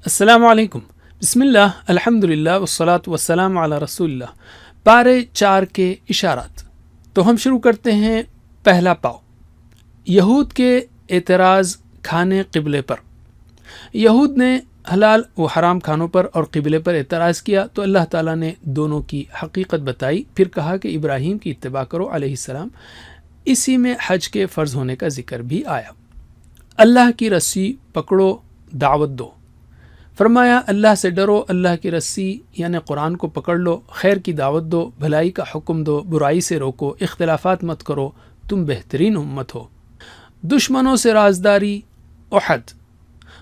السلام علیکم، بسم اللہ، الحمدللہ والصلاة والسلام علی رسول اللہ۔ پارے 4 کے اشارات۔ تو ہم شروع کرتے ہیں پہلا پاؤ، یہود کے اعتراض کھانے قبلے پر۔ یہود نے حلال و حرام کھانوں پر اور قبلے پر اعتراض کیا تو اللہ تعالیٰ نے دونوں کی حقیقت بتائی، پھر کہا کہ ابراہیم کی اتباع کرو علیہ السلام۔ اسی میں حج کے فرض ہونے کا ذکر بھی آیا۔ اللہ کی رسی پکڑو، دعوت دو۔ فرمایا اللہ سے ڈرو، اللہ کی رسی یعنی قرآن کو پکڑ لو، خیر کی دعوت دو، بھلائی کا حکم دو، برائی سے روکو، اختلافات مت کرو، تم بہترین امت ہو۔ دشمنوں سے رازداری، احد۔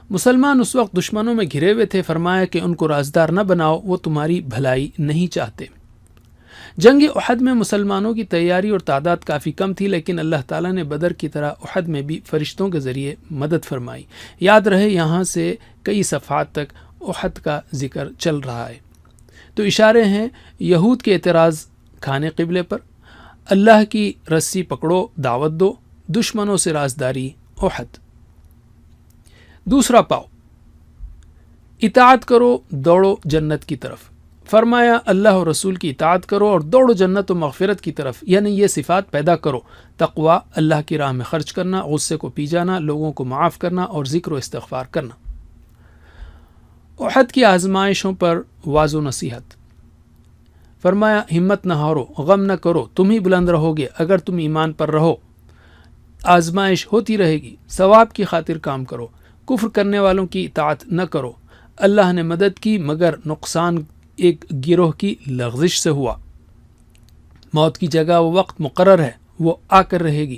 مسلمان اس وقت دشمنوں میں گھرے ہوئے تھے، فرمایا کہ ان کو رازدار نہ بناؤ، وہ تمہاری بھلائی نہیں چاہتے۔ جنگ احد میں مسلمانوں کی تیاری اور تعداد کافی کم تھی، لیکن اللہ تعالیٰ نے بدر کی طرح احد میں بھی فرشتوں کے ذریعے مدد فرمائی۔ یاد رہے یہاں سے کئی صفحات تک احد کا ذکر چل رہا ہے۔ تو اشارے ہیں یہود کے اعتراض کھانے قبلے پر، اللہ کی رسی پکڑو، دعوت دو، دشمنوں سے رازداری، احد۔ دوسرا پاؤ، اطاعت کرو، دوڑو جنت کی طرف۔ فرمایا اللہ و رسول کی اطاعت کرو اور دوڑو جنت و مغفرت کی طرف، یعنی یہ صفات پیدا کرو: تقوی، اللہ کی راہ میں خرچ کرنا، غصے کو پی جانا، لوگوں کو معاف کرنا اور ذکر و استغفار کرنا۔ احد کی آزمائشوں پر واعظ و نصیحت۔ فرمایا ہمت نہ ہارو، غم نہ کرو، تم ہی بلند رہو گے اگر تم ایمان پر رہو۔ آزمائش ہوتی رہے گی، ثواب کی خاطر کام کرو، کفر کرنے والوں کی اطاعت نہ کرو۔ اللہ نے مدد کی مگر نقصان ایک گروہ کی لغزش سے ہوا۔ موت کی جگہ وہ وقت مقرر ہے، وہ آ کر رہے گی۔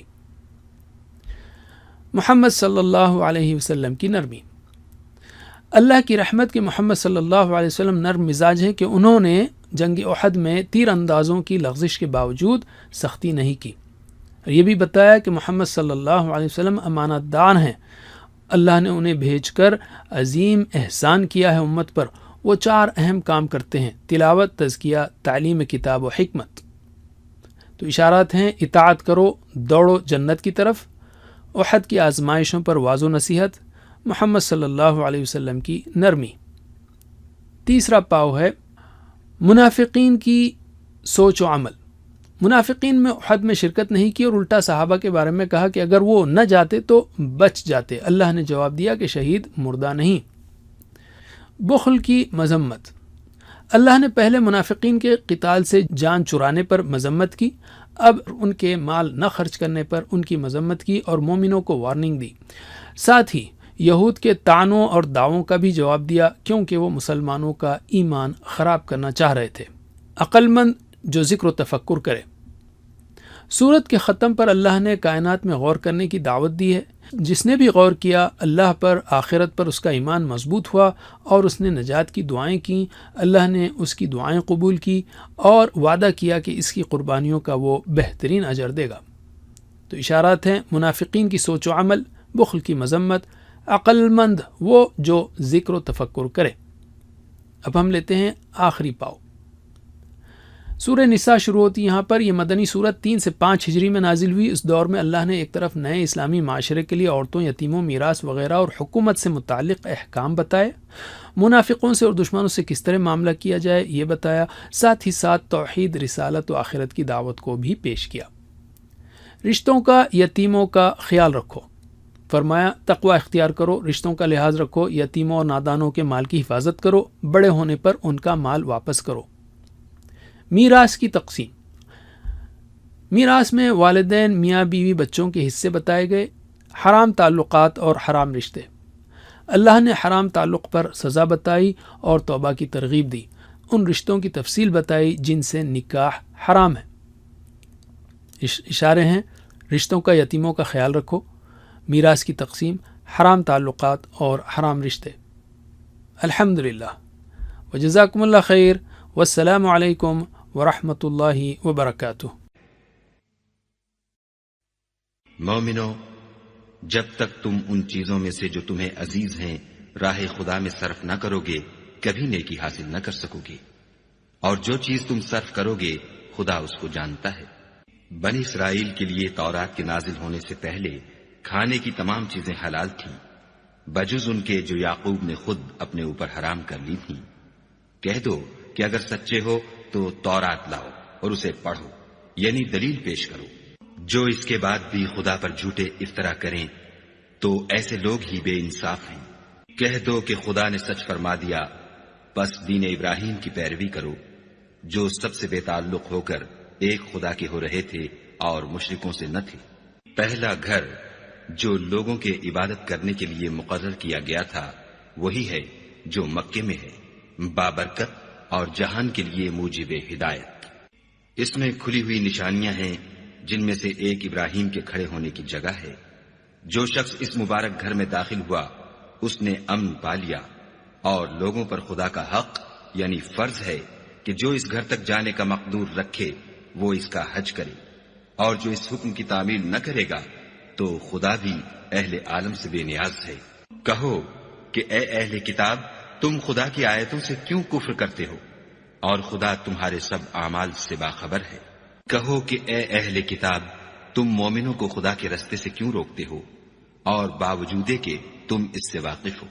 محمد صلی اللہ علیہ وسلم کی نرمی۔ اللہ کی رحمت کے محمد صلی اللہ علیہ وسلم نرم مزاج ہیں کہ انہوں نے جنگ احد میں تیر اندازوں کی لغزش کے باوجود سختی نہیں کی۔ یہ بھی بتایا کہ محمد صلی اللہ علیہ وسلم امانت دار ہیں، اللہ نے انہیں بھیج کر عظیم احسان کیا ہے امت پر۔ وہ 4 اہم کام کرتے ہیں: تلاوت، تزکیہ، تعلیم کتاب و حکمت۔ تو اشارات ہیں اطاعت کرو، دوڑو جنت کی طرف، احد کی آزمائشوں پر واعظ و نصیحت، محمد صلی اللہ علیہ وسلم کی نرمی۔ تیسرا پاؤ ہے منافقین کی سوچ و عمل۔ منافقین میں احد میں شرکت نہیں کی اور الٹا صحابہ کے بارے میں کہا کہ اگر وہ نہ جاتے تو بچ جاتے۔ اللہ نے جواب دیا کہ شہید مردہ نہیں۔ بخل کی مذمت۔ اللہ نے پہلے منافقین کے قتال سے جان چرانے پر مذمت کی، اب ان کے مال نہ خرچ کرنے پر ان کی مذمت کی اور مومنوں کو وارننگ دی۔ ساتھ ہی یہود کے طعنوں اور دعووں کا بھی جواب دیا، کیونکہ وہ مسلمانوں کا ایمان خراب کرنا چاہ رہے تھے۔ عقل مند جو ذکر و تفکر کرے۔ سورت کے ختم پر اللہ نے کائنات میں غور کرنے کی دعوت دی ہے۔ جس نے بھی غور کیا اللہ پر، آخرت پر، اس کا ایمان مضبوط ہوا اور اس نے نجات کی دعائیں کیں، اللہ نے اس کی دعائیں قبول کی اور وعدہ کیا کہ اس کی قربانیوں کا وہ بہترین اجر دے گا۔ تو اشارات ہیں منافقین کی سوچ و عمل، بخل کی مذمت، عقل مند وہ جو ذکر و تفکر کرے۔ اب ہم لیتے ہیں آخری پاؤ۔ سورہ نساء شروع ہوتی یہاں پر۔ یہ مدنی سورت 3 سے 5 ہجری میں نازل ہوئی۔ اس دور میں اللہ نے ایک طرف نئے اسلامی معاشرے کے لیے عورتوں، یتیموں، میراث وغیرہ اور حکومت سے متعلق احکام بتائے، منافقوں سے اور دشمنوں سے کس طرح معاملہ کیا جائے یہ بتایا، ساتھ ہی ساتھ توحید، رسالت و آخرت کی دعوت کو بھی پیش کیا۔ رشتوں کا، یتیموں کا خیال رکھو۔ فرمایا تقوی اختیار کرو، رشتوں کا لحاظ رکھو، یتیموں اور نادانوں کے مال کی حفاظت کرو، بڑے ہونے پر ان کا مال واپس کرو۔ میراث کی تقسیم۔ میراث میں والدین، میاں بیوی، بچوں کے حصے بتائے گئے۔ حرام تعلقات اور حرام رشتے۔ اللہ نے حرام تعلق پر سزا بتائی اور توبہ کی ترغیب دی۔ ان رشتوں کی تفصیل بتائی جن سے نکاح حرام ہے۔ اشارے ہیں رشتوں کا، یتیموں کا خیال رکھو، میراث کی تقسیم، حرام تعلقات اور حرام رشتے۔ الحمدللہ وجزاکم اللہ خیر، والسلام علیکم ورحمۃ اللہ وبرکاتہ۔ مومنو، جب تک تم ان چیزوں میں سے جو تمہیں عزیز ہیں راہ خدا میں صرف نہ کرو گے کبھی نیکی حاصل نہ کر سکو گے، اور جو چیز تم صرف کرو گے خدا اس کو جانتا ہے۔ بنی اسرائیل کے لیے تورات کے نازل ہونے سے پہلے کھانے کی تمام چیزیں حلال تھیں، بجز ان کے جو یعقوب نے خود اپنے اوپر حرام کر لی تھی۔ کہہ دو کہ اگر سچے ہو تو تورات لاؤ اور اسے پڑھو، یعنی دلیل پیش کرو۔ جو اس کے بعد بھی خدا پر جھوٹے افطرا کریں تو ایسے لوگ ہی بے انصاف ہیں۔ کہہ دو کہ خدا نے سچ فرما دیا، بس دین ابراہیم کی پیروی کرو، جو سب سے بے تعلق ہو کر ایک خدا کے ہو رہے تھے اور مشرکوں سے نہ تھے۔ پہلا گھر جو لوگوں کے عبادت کرنے کے لیے مقرر کیا گیا تھا وہی ہے جو مکے میں ہے، بابرکت اور جہان کے لیے موجب ہدایت۔ اس میں کھلی ہوئی نشانیاں ہیں، جن میں سے ایک ابراہیم کے کھڑے ہونے کی جگہ ہے۔ جو شخص اس مبارک گھر میں داخل ہوا اس نے امن پا لیا، اور لوگوں پر خدا کا حق یعنی فرض ہے کہ جو اس گھر تک جانے کا مقدور رکھے وہ اس کا حج کرے، اور جو اس حکم کی تعمیل نہ کرے گا تو خدا بھی اہل عالم سے بے نیاز ہے۔ کہو کہ اے اہل کتاب، تم خدا کی آیتوں سے کیوں کفر کرتے ہو اور خدا تمہارے سب اعمال سے باخبر ہے۔ کہو کہ اے اہل کتاب، تم مومنوں کو خدا کے رستے سے کیوں روکتے ہو اور باوجود کہ تم اس سے واقف ہو،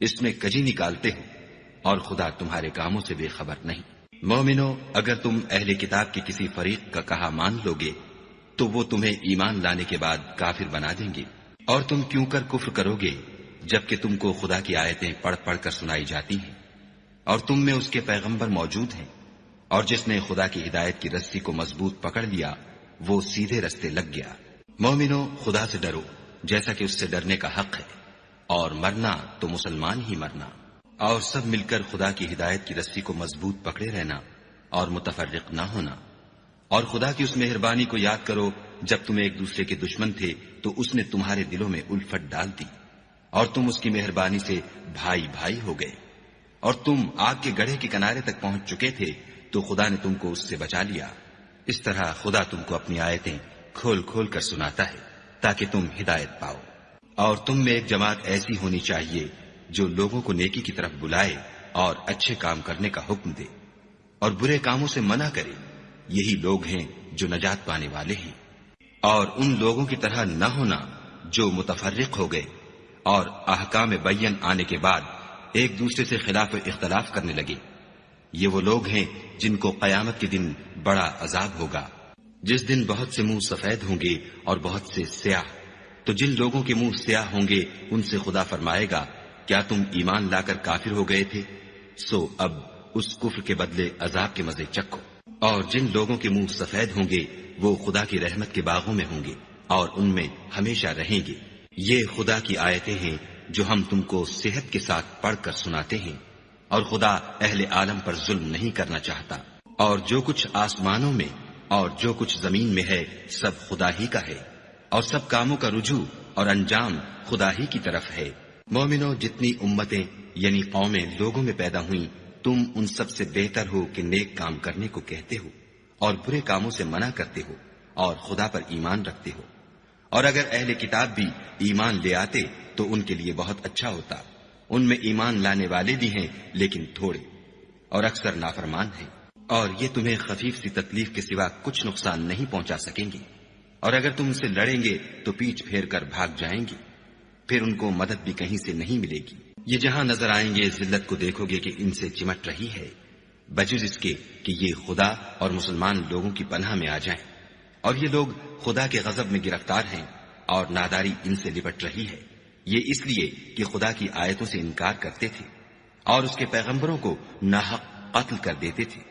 اس میں کجی نکالتے ہو اور خدا تمہارے کاموں سے بے خبر نہیں۔ مومنو، اگر تم اہل کتاب کے کسی فریق کا کہا مان لو گے تو وہ تمہیں ایمان لانے کے بعد کافر بنا دیں گے، اور تم کیوں کر کفر کرو گے جبکہ تم کو خدا کی آیتیں پڑھ پڑھ کر سنائی جاتی ہیں اور تم میں اس کے پیغمبر موجود ہیں، اور جس نے خدا کی ہدایت کی رسی کو مضبوط پکڑ لیا وہ سیدھے رستے لگ گیا۔ مومنو، خدا سے ڈرو جیسا کہ اس سے ڈرنے کا حق ہے، اور مرنا تو مسلمان ہی مرنا، اور سب مل کر خدا کی ہدایت کی رسی کو مضبوط پکڑے رہنا اور متفرق نہ ہونا۔ اور خدا کی اس مہربانی کو یاد کرو جب تم ایک دوسرے کے دشمن تھے تو اس نے تمہارے دلوں میں الفت ڈال دی، اور تم اس کی مہربانی سے بھائی بھائی ہو گئے، اور تم آگ کے گڑھے کے کنارے تک پہنچ چکے تھے تو خدا نے تم کو اس سے بچا لیا۔ اس طرح خدا تم کو اپنی آیتیں کھول کھول کر سناتا ہے تاکہ تم ہدایت پاؤ۔ اور تم میں ایک جماعت ایسی ہونی چاہیے جو لوگوں کو نیکی کی طرف بلائے اور اچھے کام کرنے کا حکم دے اور برے کاموں سے منع کرے، یہی لوگ ہیں جو نجات پانے والے ہیں۔ اور ان لوگوں کی طرح نہ ہونا جو متفرق ہو گئے اور احکام بین آنے کے بعد ایک دوسرے سے خلاف اختلاف کرنے لگے۔ یہ وہ لوگ ہیں جن کو قیامت کے دن بڑا عذاب ہوگا، جس دن بہت سے منہ سفید ہوں گے اور بہت سے سیاہ۔ تو جن لوگوں کے منہ سیاہ ہوں گے ان سے خدا فرمائے گا، کیا تم ایمان لا کر کافر ہو گئے تھے؟ سو اب اس کفر کے بدلے عذاب کے مزے چکھو۔ اور جن لوگوں کے منہ سفید ہوں گے وہ خدا کی رحمت کے باغوں میں ہوں گے اور ان میں ہمیشہ رہیں گے۔ یہ خدا کی آیتیں ہیں جو ہم تم کو صحت کے ساتھ پڑھ کر سناتے ہیں، اور خدا اہل عالم پر ظلم نہیں کرنا چاہتا۔ اور جو کچھ آسمانوں میں اور جو کچھ زمین میں ہے سب خدا ہی کا ہے، اور سب کاموں کا رجوع اور انجام خدا ہی کی طرف ہے۔ مومنو، جتنی امتیں یعنی قومیں لوگوں میں پیدا ہوئیں، تم ان سب سے بہتر ہو کہ نیک کام کرنے کو کہتے ہو اور برے کاموں سے منع کرتے ہو اور خدا پر ایمان رکھتے ہو۔ اور اگر اہل کتاب بھی ایمان لے آتے تو ان کے لیے بہت اچھا ہوتا، ان میں ایمان لانے والے بھی ہیں لیکن تھوڑے، اور اکثر نافرمان ہیں، اور یہ تمہیں خفیف سی تکلیف کے سوا کچھ نقصان نہیں پہنچا سکیں گے، اور اگر تم ان سے لڑیں گے تو پیچھ پھیر کر بھاگ جائیں گے، پھر ان کو مدد بھی کہیں سے نہیں ملے گی۔ یہ جہاں نظر آئیں گے ذلت کو دیکھو گے کہ ان سے چمٹ رہی ہے، بجز اس کے کہ یہ خدا اور مسلمان لوگوں کی پناہ میں آ جائیں، اور یہ لوگ خدا کے غضب میں گرفتار ہیں اور ناداری ان سے لپٹ رہی ہے۔ یہ اس لیے کہ خدا کی آیتوں سے انکار کرتے تھے اور اس کے پیغمبروں کو ناحق قتل کر دیتے تھے،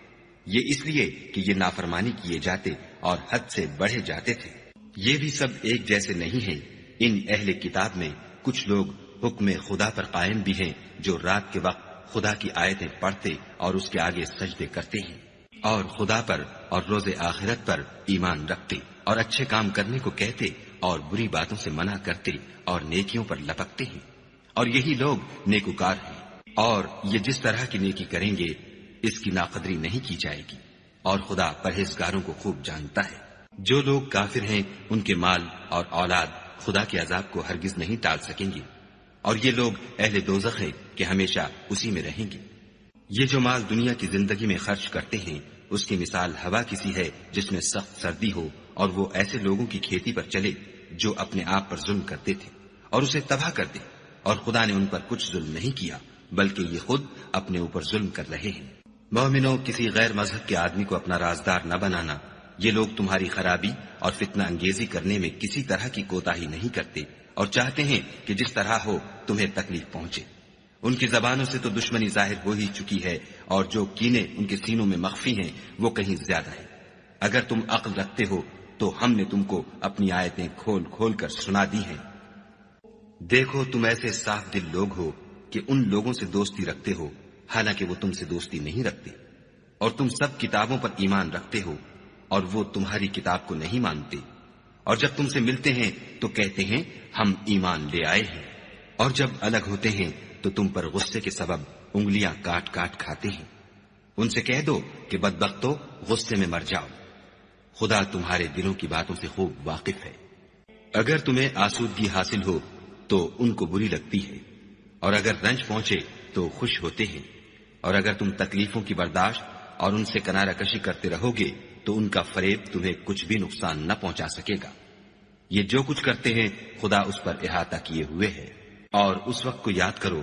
یہ اس لیے کہ یہ نافرمانی کیے جاتے اور حد سے بڑھے جاتے تھے۔ یہ بھی سب ایک جیسے نہیں ہیں۔ ان اہل کتاب میں کچھ لوگ حکم خدا پر قائم بھی ہیں، جو رات کے وقت خدا کی آیتیں پڑھتے اور اس کے آگے سجدے کرتے ہیں، اور خدا پر اور روز آخرت پر ایمان رکھتے اور اچھے کام کرنے کو کہتے اور بری باتوں سے منع کرتے اور نیکیوں پر لپکتے ہیں، اور یہی لوگ نیکوکار ہیں۔ اور یہ جس طرح کی نیکی کریں گے اس کی ناقدری نہیں کی جائے گی، اور خدا پرہیزگاروں کو خوب جانتا ہے۔ جو لوگ کافر ہیں ان کے مال اور اولاد خدا کے عذاب کو ہرگز نہیں ٹال سکیں گے، اور یہ لوگ اہل دوزخ ہیں کہ ہمیشہ اسی میں رہیں گے۔ یہ جو مال دنیا کی زندگی میں خرچ کرتے ہیں اس کی مثال ہوا کسی ہے جس میں سخت سردی ہو اور وہ ایسے لوگوں کی کھیتی پر چلے جو اپنے آپ پر ظلم کرتے تھے اور اسے تباہ کر دے، اور خدا نے ان پر کچھ ظلم نہیں کیا بلکہ یہ خود اپنے اوپر ظلم کر رہے ہیں۔ مومنوں، کسی غیر مذہب کے آدمی کو اپنا رازدار نہ بنانا۔ یہ لوگ تمہاری خرابی اور فتنہ انگیزی کرنے میں کسی طرح کی کوتاہی نہیں کرتے اور چاہتے ہیں کہ جس طرح ہو تمہیں تکلیف پہنچے۔ ان کی زبانوں سے تو دشمنی ظاہر ہو ہی چکی ہے، اور جو کینے ان کے سینوں میں مخفی ہیں وہ کہیں زیادہ ہیں۔ اگر تم عقل رکھتے ہو تو ہم نے تم کو اپنی آیتیں کھول کھول کر سنا دی ہیں۔ دیکھو، تم ایسے صاف دل لوگ ہو کہ ان لوگوں سے دوستی رکھتے ہو حالانکہ وہ تم سے دوستی نہیں رکھتے، اور تم سب کتابوں پر ایمان رکھتے ہو اور وہ تمہاری کتاب کو نہیں مانتے، اور جب تم سے ملتے ہیں تو کہتے ہیں ہم ایمان لے آئے ہیں، اور جب الگ ہوتے ہیں تو تم پر غصے کے سبب انگلیاں کاٹ کاٹ کھاتے ہیں۔ ان سے کہہ دو کہ بدبختو، غصے میں مر جاؤ، خدا تمہارے دلوں کی باتوں سے خوب واقف ہے۔ اگر تمہیں آسودگی حاصل ہو تو ان کو بری لگتی ہے، اور اگر رنج پہنچے تو خوش ہوتے ہیں، اور اگر تم تکلیفوں کی برداشت اور ان سے کنارہ کشی کرتے رہو گے تو ان کا فریب تمہیں کچھ بھی نقصان نہ پہنچا سکے گا۔ یہ جو کچھ کرتے ہیں خدا اس پر احاطہ کیے ہوئے ہے۔ اور اس وقت کو یاد کرو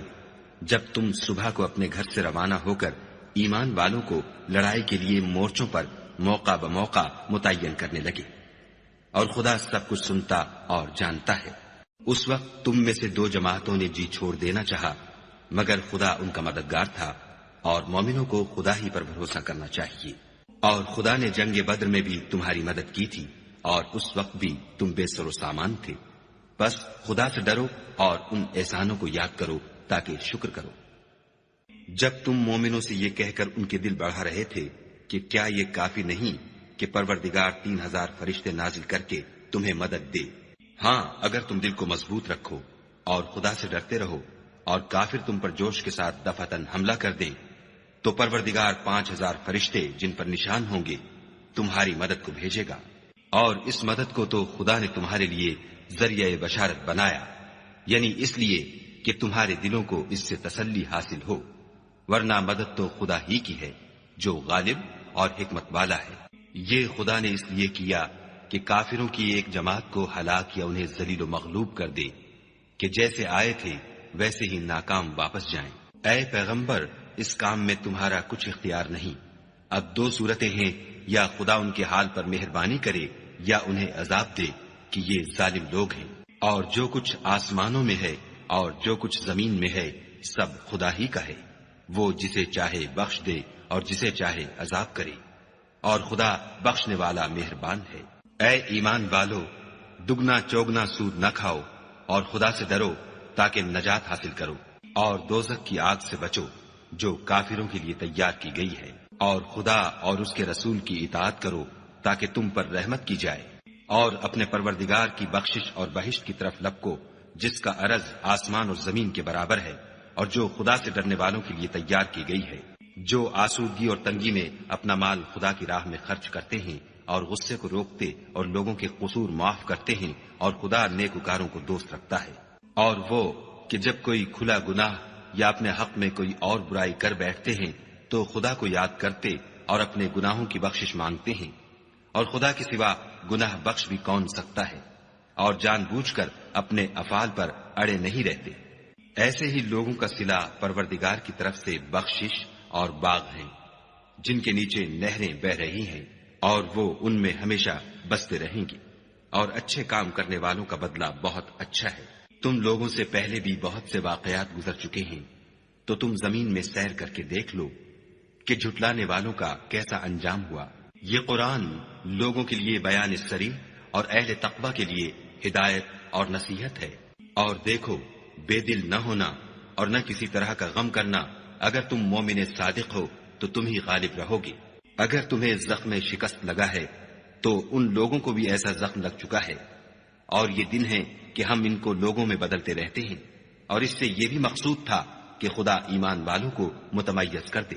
جب تم صبح کو اپنے گھر سے روانہ ہو کر ایمان والوں کو لڑائی کے لیے مورچوں پر موقع بموقع متعین کرنے لگے، اور خدا سب کچھ سنتا اور جانتا ہے۔ اس وقت تم میں سے دو جماعتوں نے جی چھوڑ دینا چاہا، مگر خدا ان کا مددگار تھا، اور مومنوں کو خدا ہی پر بھروسہ کرنا چاہیے۔ اور خدا نے جنگ بدر میں بھی تمہاری مدد کی تھی، اور اس وقت بھی تم بے سر و سامان تھے۔ بس خدا سے ڈرو اور ان احسانوں کو یاد کرو تاکہ شکر کرو۔ جب تم مومنوں سے یہ کہہ کر ان کے دل بڑھا رہے تھے کہ کیا یہ کافی نہیں کہ پروردگار 3000 فرشتے نازل کر کے تمہیں مدد دے؟ ہاں، اگر تم دل کو مضبوط رکھو اور خدا سے ڈرتے رہو اور کافر تم پر جوش کے ساتھ دفعتاً حملہ کر دیں تو پروردگار 5000 فرشتے جن پر نشان ہوں گے تمہاری مدد کو بھیجے گا، اور اس مدد کو تو خدا نے تمہارے لیے ذریعہ بشارت بنایا، یعنی اس لیے کہ تمہارے دلوں کو اس سے تسلی حاصل ہو، ورنہ مدد تو خدا ہی کی ہے جو غالب اور حکمت والا ہے۔ یہ خدا نے اس لیے کیا کہ کافروں کی ایک جماعت کو ہلاک یا انہیں ذلیل و مغلوب کر دے کہ جیسے آئے تھے ویسے ہی ناکام واپس جائیں۔ اے پیغمبر، اس کام میں تمہارا کچھ اختیار نہیں۔ اب دو صورتیں ہیں، یا خدا ان کے حال پر مہربانی کرے یا انہیں عذاب دے کہ یہ ظالم لوگ ہیں۔ اور جو کچھ آسمانوں میں ہے اور جو کچھ زمین میں ہے سب خدا ہی کا ہے، وہ جسے چاہے بخش دے اور جسے چاہے عذاب کرے، اور خدا بخشنے والا مہربان ہے۔ اے ایمان والو، دگنا چوگنا سود نہ کھاؤ اور خدا سے ڈرو تاکہ نجات حاصل کرو، اور دوزخ کی آگ سے بچو جو کافروں کے لیے تیار کی گئی ہے، اور خدا اور اس کے رسول کی اطاعت کرو تاکہ تم پر رحمت کی جائے، اور اپنے پروردگار کی بخشش اور بہشت کی طرف لپکو جس کا عرض آسمان اور زمین کے برابر ہے، اور جو خدا سے ڈرنے والوں کے لیے تیار کی گئی ہے۔ جو آسودگی اور تنگی میں اپنا مال خدا کی راہ میں خرچ کرتے ہیں اور غصے کو روکتے اور لوگوں کے قصور معاف کرتے ہیں، اور خدا نیکوکاروں کو دوست رکھتا ہے۔ اور وہ کہ جب کوئی کھلا گناہ یا اپنے حق میں کوئی اور برائی کر بیٹھتے ہیں تو خدا کو یاد کرتے اور اپنے گناہوں کی بخشش مانگتے ہیں، اور خدا کے سوا گناہ بخش بھی کون سکتا ہے، اور جان بوجھ کر اپنے افعال پر اڑے نہیں رہتے۔ ایسے ہی لوگوں کا صلہ پروردگار کی طرف سے بخشش اور باغ ہیں جن کے نیچے نہریں بہ رہی ہیں، اور وہ ان میں ہمیشہ بستے رہیں گے، اور اچھے کام کرنے والوں کا بدلہ بہت اچھا ہے۔ تم لوگوں سے پہلے بھی بہت سے واقعات گزر چکے ہیں، تو تم زمین میں سیر کر کے دیکھ لو کہ جھٹلانے والوں کا کیسا انجام ہوا۔ یہ قرآن لوگوں کے لیے بیان صریح اور اہل تقوی کے لیے ہدایت اور نصیحت ہے۔ اور دیکھو، بے دل نہ ہونا اور نہ کسی طرح کا غم کرنا، اگر تم مومن صادق ہو تو تم ہی غالب رہو گے۔ اگر تمہیں زخم شکست لگا ہے تو ان لوگوں کو بھی ایسا زخم لگ چکا ہے، اور یہ دن ہے کہ ہم ان کو لوگوں میں بدلتے رہتے ہیں، اور اس سے یہ بھی مقصود تھا کہ خدا ایمان والوں کو متمیز کر دے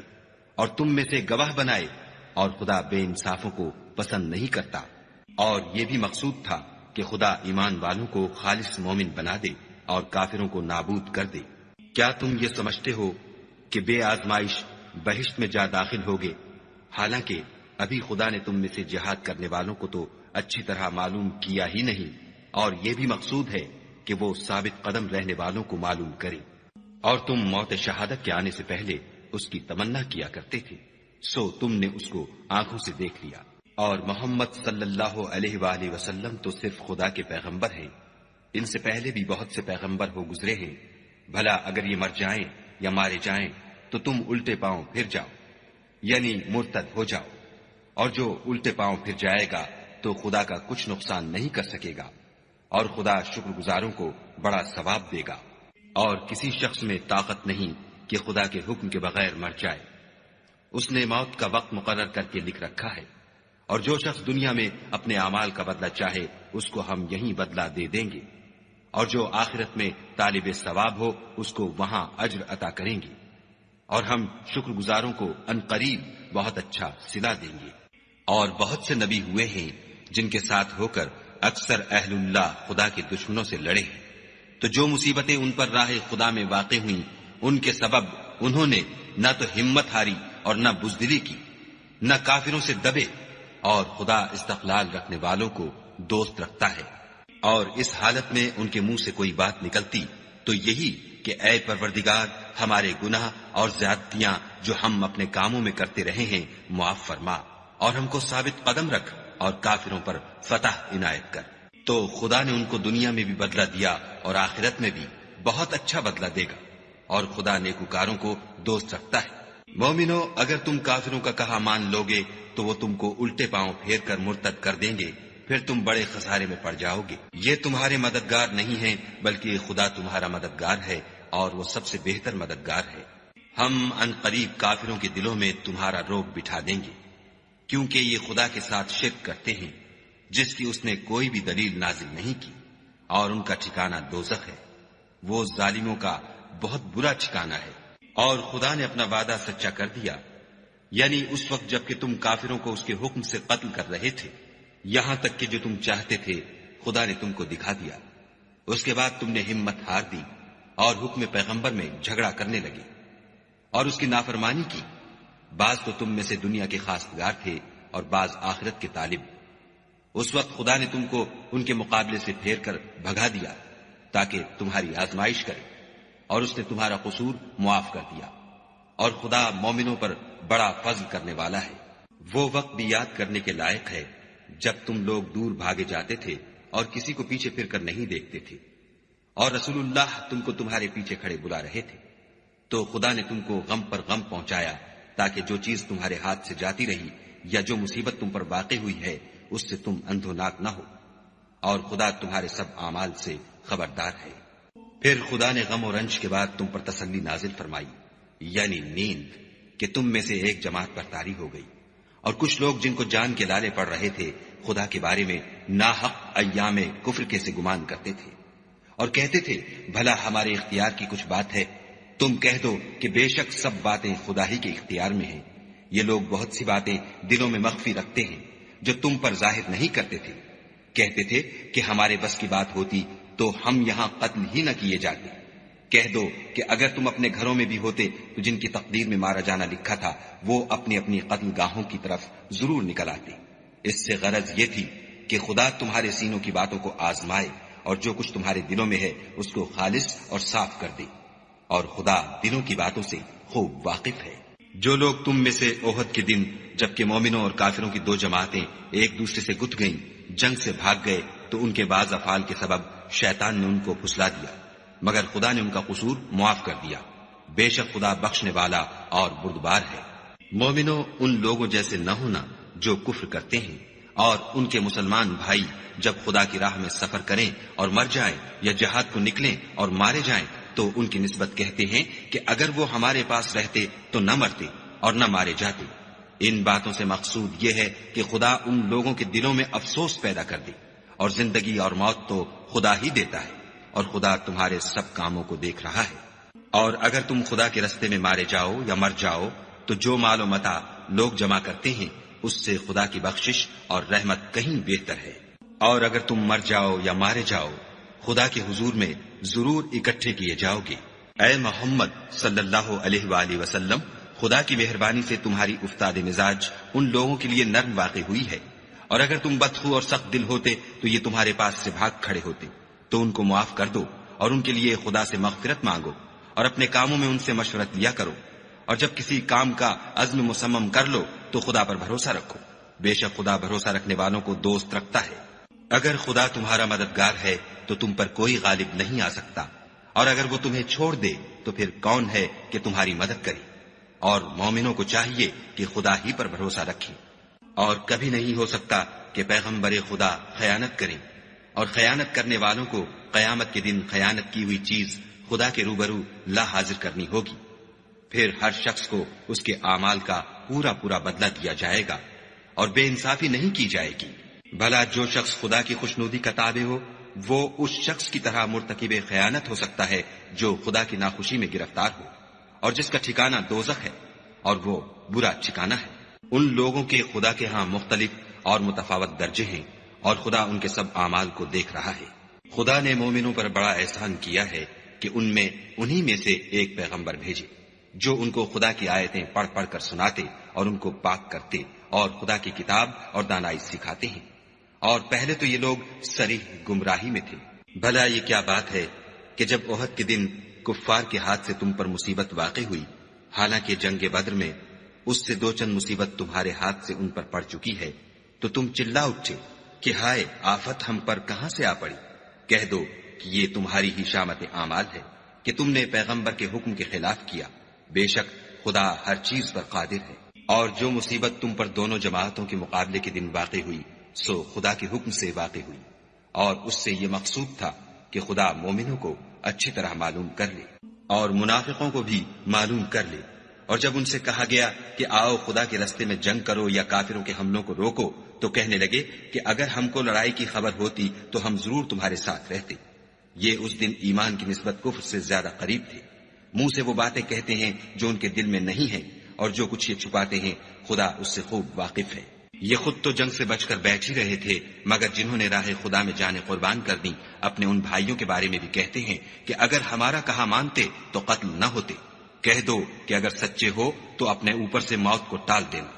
اور تم میں سے گواہ بنائے، اور خدا بے انصافوں کو پسند نہیں کرتا۔ اور یہ بھی مقصود تھا کہ خدا ایمان والوں کو خالص مومن بنا دے اور کافروں کو نابود کر دے۔ کیا تم یہ سمجھتے ہو کہ بے آزمائش بہشت میں جا داخل ہوگے، حالانکہ ابھی خدا نے تم میں سے جہاد کرنے والوں کو تو اچھی طرح معلوم کیا ہی نہیں، اور یہ بھی مقصود ہے کہ وہ ثابت قدم رہنے والوں کو معلوم کرے، اور تم موت شہادت کے آنے سے پہلے اس کی تمنا کیا کرتے تھے، سو تم نے اس کو آنکھوں سے دیکھ لیا۔ اور محمد صلی اللہ علیہ وآلہ وسلم تو صرف خدا کے پیغمبر ہیں، ان سے پہلے بھی بہت سے پیغمبر ہو گزرے ہیں، بھلا اگر یہ مر جائیں یا مارے جائیں تو تم الٹے پاؤں پھر جاؤ، یعنی مرتد ہو جاؤ، اور جو الٹے پاؤں پھر جائے گا تو خدا کا کچھ نقصان نہیں کر سکے گا، اور خدا شکر گزاروں کو بڑا ثواب دے گا۔ اور کسی شخص میں طاقت نہیں کہ خدا کے حکم کے بغیر مر جائے، اس نے موت کا وقت مقرر کر کے لکھ رکھا ہے، اور جو شخص دنیا میں اپنے اعمال کا بدلہ چاہے اس کو ہم یہیں بدلہ دے دیں گے، اور جو آخرت میں طالب ثواب ہو اس کو وہاں اجر عطا کریں گے، اور ہم شکر گزاروں کو ان قریب بہت اچھا صلہ دیں گے۔ اور بہت سے نبی ہوئے ہیں جن کے ساتھ ہو کر اکثر اہل اللہ خدا کے دشمنوں سے لڑے ہیں، تو جو مصیبتیں ان پر راہ خدا میں واقع ہوئیں ان کے سبب انہوں نے نہ تو ہمت ہاری اور نہ بزدلی کی، نہ کافروں سے دبے، اور خدا استقلال رکھنے والوں کو دوست رکھتا ہے۔ اور اس حالت میں ان کے منہ سے کوئی بات نکلتی تو یہی کہ اے پروردگار، ہمارے گناہ اور زیادتیاں جو ہم اپنے کاموں میں کرتے رہے ہیں معاف فرما، اور ہم کو ثابت قدم رکھ اور کافروں پر فتح عنایت کر۔ تو خدا نے ان کو دنیا میں بھی بدلہ دیا اور آخرت میں بھی بہت اچھا بدلہ دے گا، اور خدا نیکوکاروں کو دوست رکھتا ہے۔ مومنو، اگر تم کافروں کا کہا مان لوگے تو وہ تم کو الٹے پاؤں پھیر کر مرتد کر دیں گے، پھر تم بڑے خسارے میں پڑ جاؤ گے۔ یہ تمہارے مددگار نہیں ہیں بلکہ خدا تمہارا مددگار ہے، اور وہ سب سے بہتر مددگار ہے۔ ہم ان قریب کافروں کے دلوں میں تمہارا روب بٹھا دیں گے، کیونکہ یہ خدا کے ساتھ شرک کرتے ہیں جس کی اس نے کوئی بھی دلیل نازل نہیں کی، اور ان کا ٹھکانہ دوزخ ہے، وہ ظالموں کا بہت برا ٹھکانہ ہے۔ اور خدا نے اپنا وعدہ سچا کر دیا، یعنی اس وقت جب کہ تم کافروں کو اس کے حکم سے قتل کر رہے تھے، یہاں تک کہ جو تم چاہتے تھے خدا نے تم کو دکھا دیا۔ اس کے بعد تم نے ہمت ہار دی اور حکم پیغمبر میں جھگڑا کرنے لگے اور اس کی نافرمانی کی۔ بعض تو تم میں سے دنیا کے خواستگار تھے اور بعض آخرت کے طالب۔ اس وقت خدا نے تم کو ان کے مقابلے سے پھیر کر بھگا دیا تاکہ تمہاری آزمائش کرے، اور اس نے تمہارا قصور معاف کر دیا، اور خدا مومنوں پر بڑا فضل کرنے والا ہے۔ وہ وقت بھی یاد کرنے کے لائق ہے جب تم لوگ دور بھاگے جاتے تھے اور کسی کو پیچھے پھر کر نہیں دیکھتے تھے، اور رسول اللہ تم کو تمہارے پیچھے کھڑے بلا رہے تھے، تو خدا نے تم کو غم پر غم پہنچایا تاکہ جو چیز تمہارے ہاتھ سے جاتی رہی یا جو مصیبت تم پر واقع ہوئی ہے اس سے تم اندھوناک نہ ہو، اور خدا تمہارے سب اعمال سے خبردار ہے۔ پھر خدا نے غم و رنج کے بعد تم پر تسلی نازل فرمائی، یعنی نیند، کہ تم میں سے ایک جماعت پر طاری ہو گئی، اور کچھ لوگ جن کو جان کے لالے پڑ رہے تھے خدا کے بارے میں ناحق ایام کفر کے سے گمان کرتے تھے، اور کہتے تھے بھلا ہمارے اختیار کی کچھ بات ہے؟ تم کہہ دو کہ بے شک سب باتیں خدا ہی کے اختیار میں ہیں۔ یہ لوگ بہت سی باتیں دلوں میں مخفی رکھتے ہیں جو تم پر ظاہر نہیں کرتے تھے۔ کہتے تھے کہ ہمارے بس کی بات ہوتی تو ہم یہاں قتل ہی نہ کیے جاتے۔ کہہ دو کہ اگر تم اپنے گھروں میں بھی ہوتے تو جن کی تقدیر میں مارا جانا لکھا تھا وہ اپنی اپنی قتل گاہوں کی طرف ضرور نکل آتے۔ اس سے غرض یہ تھی کہ خدا تمہارے سینوں کی باتوں کو آزمائے اور جو کچھ تمہارے دلوں میں ہے اس کو خالص اور صاف کر دے، اور خدا دلوں کی باتوں سے خوب واقف ہے۔ جو لوگ تم میں سے احد کے دن جبکہ مومنوں اور کافروں کی دو جماعتیں ایک دوسرے سے گت گئیں جنگ سے بھاگ گئے تو ان کے بعض افعال کے سبب شیطان نے ان کو پھسلا دیا، مگر خدا نے ان کا قصور معاف کر دیا۔ بے شک خدا بخشنے والا اور بردبار ہے۔ مومنوں، ان لوگوں جیسے نہ ہونا جو کفر کرتے ہیں، اور ان کے مسلمان بھائی جب خدا کی راہ میں سفر کریں اور مر جائیں یا جہاد کو نکلیں اور مارے جائیں تو ان کی نسبت کہتے ہیں کہ اگر وہ ہمارے پاس رہتے تو نہ مرتے اور نہ مارے جاتے۔ ان باتوں سے مقصود یہ ہے کہ خدا ان لوگوں کے دلوں میں افسوس پیدا کر دے، اور زندگی اور موت تو خدا ہی دیتا ہے، اور خدا تمہارے سب کاموں کو دیکھ رہا ہے۔ اور اگر تم خدا کے رستے میں مارے جاؤ یا مر جاؤ تو جو مال و متاع لوگ جمع کرتے ہیں اس سے خدا کی بخشش اور رحمت کہیں بہتر ہے۔ اور اگر تم مر جاؤ یا مارے جاؤ خدا کے حضور میں ضرور اکٹھے کیے جاؤ گے۔ اے محمد صلی اللہ علیہ وآلہ وسلم، خدا کی مہربانی سے تمہاری افتاد مزاج ان لوگوں کے لیے نرم واقع ہوئی ہے، اور اگر تم بدخو اور سخت دل ہوتے تو یہ تمہارے پاس سے بھاگ کھڑے ہوتے، تو ان کو معاف کر دو اور ان کے لیے خدا سے مغفرت مانگو اور اپنے کاموں میں ان سے مشورت لیا کرو، اور جب کسی کام کا عزم مصمم کر لو تو خدا پر بھروسہ رکھو، بے شک خدا بھروسہ رکھنے والوں کو دوست رکھتا ہے۔ اگر خدا تمہارا مددگار ہے تو تم پر کوئی غالب نہیں آ سکتا، اور اگر وہ تمہیں چھوڑ دے تو پھر کون ہے کہ تمہاری مدد کرے؟ اور مومنوں کو چاہیے کہ خدا ہی پر بھروسہ رکھیں، اور کبھی نہیں ہو سکتا کہ پیغمبر خدا خیانت کریں، اور خیانت کرنے والوں کو قیامت کے دن خیانت کی ہوئی چیز خدا کے روبرو لا حاضر کرنی ہوگی، پھر ہر شخص کو اس کے اعمال کا پورا پورا بدلہ دیا جائے گا، اور بے انصافی نہیں کی جائے گی۔ بھلا جو شخص خدا کی خوشنودی کا تابع ہو وہ اس شخص کی طرح مرتکب خیانت ہو سکتا ہے جو خدا کی ناخوشی میں گرفتار ہو، اور جس کا ٹھکانہ دوزخ ہے، اور وہ برا ٹھکانہ ہے۔ ان لوگوں کے خدا کے ہاں مختلف اور متفاوت درجے ہیں، اور خدا ان کے سب اعمال کو دیکھ رہا ہے۔ خدا نے مومنوں پر بڑا احسان کیا ہے کہ ان میں انہی میں سے ایک پیغمبر بھیجے جو ان کو خدا کی آیتیں پڑھ پڑھ کر سناتے اور ان کو پاک کرتے اور خدا کی کتاب اور دانائی سکھاتے ہیں، اور پہلے تو یہ لوگ صریح گمراہی میں تھے۔ بھلا یہ کیا بات ہے کہ جب احد کے دن کفار کے ہاتھ سے تم پر مصیبت واقع ہوئی، حالانکہ جنگ بدر میں اس سے دو چند مصیبت تمہارے ہاتھ سے ان پر پڑ چکی ہے، تو تم چلا اٹھے کہ ہائے آفت ہم پر کہاں سے آ پڑی؟ کہہ دو کہ یہ تمہاری ہی شامت اعمال ہے کہ تم نے پیغمبر کے حکم کے خلاف کیا، بے شک خدا ہر چیز پر قادر ہے۔ اور جو مصیبت تم پر دونوں جماعتوں کے مقابلے کے دن واقع ہوئی سو خدا کے حکم سے واقع ہوئی، اور اس سے یہ مقصود تھا کہ خدا مومنوں کو اچھی طرح معلوم کر لے اور منافقوں کو بھی معلوم کر لے۔ اور جب ان سے کہا گیا کہ آؤ خدا کے راستے میں جنگ کرو یا کافروں کے حملوں کو روکو، تو کہنے لگے کہ اگر ہم کو لڑائی کی خبر ہوتی تو ہم ضرور تمہارے ساتھ رہتے۔ یہ اس دن ایمان کی نسبت کفر سے زیادہ قریب تھے۔ منہ سے وہ باتیں کہتے ہیں جو ان کے دل میں نہیں ہیں، اور جو کچھ یہ چھپاتے ہیں خدا اس سے خوب واقف ہے۔ یہ خود تو جنگ سے بچ کر بیٹھ ہی رہے تھے، مگر جنہوں نے راہ خدا میں جانیں قربان کر دیں اپنے ان بھائیوں کے بارے میں بھی کہتے ہیں کہ اگر ہمارا کہا مانتے تو قتل نہ ہوتے۔ کہہ دو کہ اگر سچے ہو تو اپنے اوپر سے موت کو ٹال دینا۔